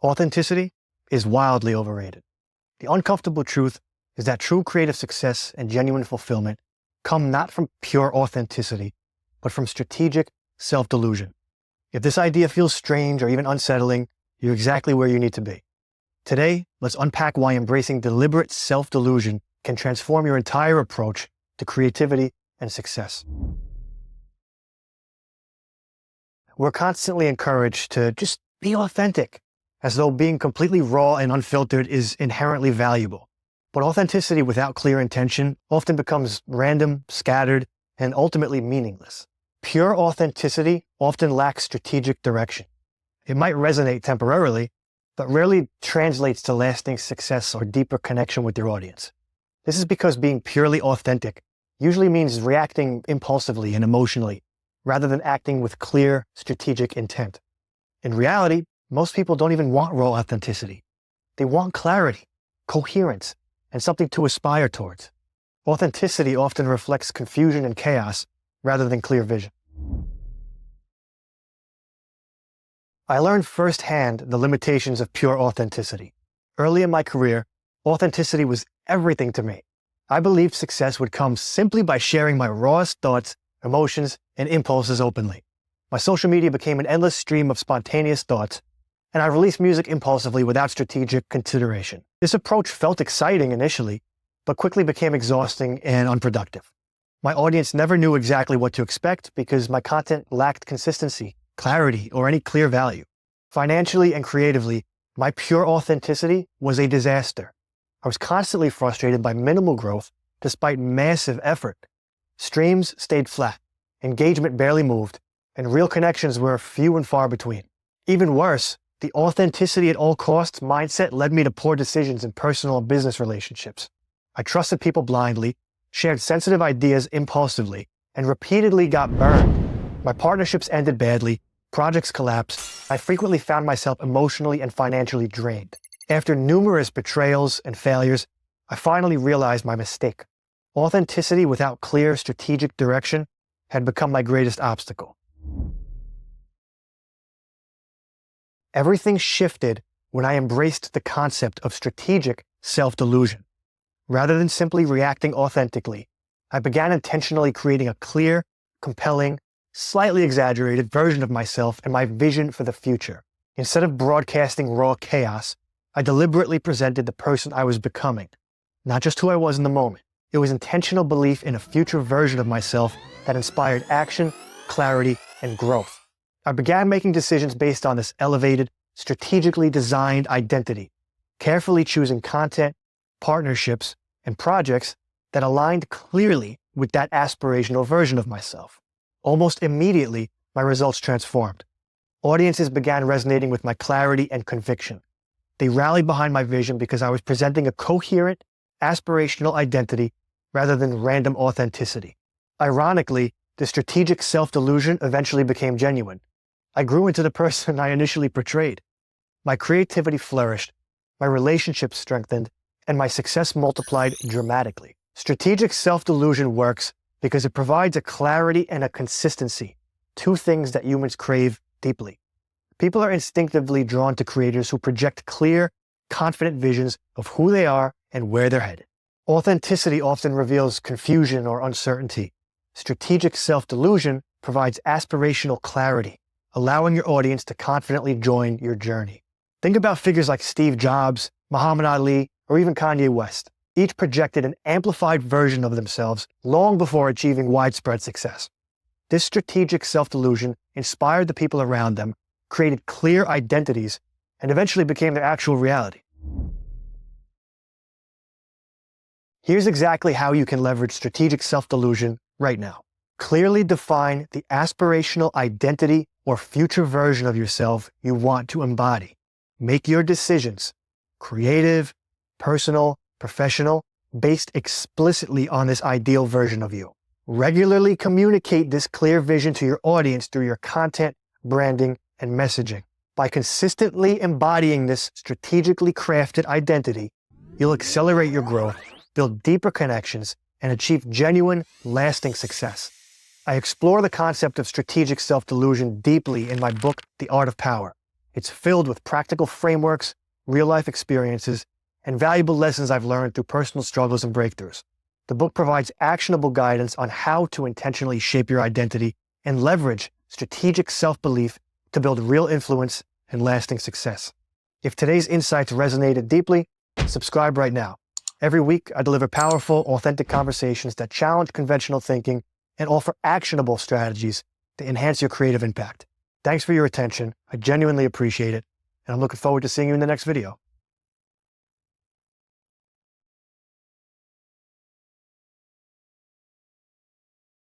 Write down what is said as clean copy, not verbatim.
Authenticity is wildly overrated. The uncomfortable truth is that true creative success and genuine fulfillment come not from pure authenticity, but from strategic self-delusion. If this idea feels strange or even unsettling, you're exactly where you need to be. Today, let's unpack why embracing deliberate self-delusion can transform your entire approach to creativity and success. We're constantly encouraged to just be authentic, as though being completely raw and unfiltered is inherently valuable. But authenticity without clear intention often becomes random, scattered, and ultimately meaningless. Pure authenticity often lacks strategic direction. It might resonate temporarily, but rarely translates to lasting success or deeper connection with your audience. This is because being purely authentic usually means reacting impulsively and emotionally, rather than acting with clear, strategic intent. In reality, most people don't even want raw authenticity. They want clarity, coherence, and something to aspire towards. Authenticity often reflects confusion and chaos rather than clear vision. I learned firsthand the limitations of pure authenticity. Early in my career, authenticity was everything to me. I believed success would come simply by sharing my rawest thoughts, emotions, and impulses openly. My social media became an endless stream of spontaneous thoughts, and I released music impulsively without strategic consideration. This approach felt exciting initially, but quickly became exhausting and unproductive. My audience never knew exactly what to expect because my content lacked consistency, clarity, or any clear value. Financially and creatively, my pure authenticity was a disaster. I was constantly frustrated by minimal growth despite massive effort. Streams stayed flat, engagement barely moved, and real connections were few and far between. Even worse, the authenticity at all costs mindset led me to poor decisions in personal and business relationships. I trusted people blindly, shared sensitive ideas impulsively, and repeatedly got burned. My partnerships ended badly, projects collapsed. I frequently found myself emotionally and financially drained. After numerous betrayals and failures, I finally realized my mistake. Authenticity without clear strategic direction had become my greatest obstacle. Everything shifted when I embraced the concept of strategic self-delusion. Rather than simply reacting authentically, I began intentionally creating a clear, compelling, slightly exaggerated version of myself and my vision for the future. Instead of broadcasting raw chaos, I deliberately presented the person I was becoming, not just who I was in the moment. It was intentional belief in a future version of myself that inspired action, clarity, and growth. I began making decisions based on this elevated, strategically designed identity, carefully choosing content, partnerships, and projects that aligned clearly with that aspirational version of myself. Almost immediately, my results transformed. Audiences began resonating with my clarity and conviction. They rallied behind my vision because I was presenting a coherent, aspirational identity rather than random authenticity. Ironically, the strategic self-delusion eventually became genuine. I grew into the person I initially portrayed. My creativity flourished, my relationships strengthened, and my success multiplied dramatically. Strategic self-delusion works because it provides a clarity and a consistency, two things that humans crave deeply. People are instinctively drawn to creators who project clear, confident visions of who they are and where they're headed. Authenticity often reveals confusion or uncertainty. Strategic self-delusion provides aspirational clarity, allowing your audience to confidently join your journey. Think about figures like Steve Jobs, Muhammad Ali, or even Kanye West. Each projected an amplified version of themselves long before achieving widespread success. This strategic self-delusion inspired the people around them, created clear identities, and eventually became their actual reality. Here's exactly how you can leverage strategic self-delusion right now. Clearly define the aspirational identity or future version of yourself you want to embody. Make your decisions, creative, personal, professional, based explicitly on this ideal version of you. Regularly communicate this clear vision to your audience through your content, branding, and messaging. By consistently embodying this strategically crafted identity, you'll accelerate your growth, build deeper connections, and achieve genuine, lasting success. I explore the concept of strategic self-delusion deeply in my book, The Art of Power. It's filled with practical frameworks, real-life experiences, and valuable lessons I've learned through personal struggles and breakthroughs. The book provides actionable guidance on how to intentionally shape your identity and leverage strategic self-belief to build real influence and lasting success. If today's insights resonated deeply, subscribe right now. Every week, I deliver powerful, authentic conversations that challenge conventional thinking and offer actionable strategies to enhance your creative impact. Thanks for your attention. I genuinely appreciate it, and I'm looking forward to seeing you in the next video.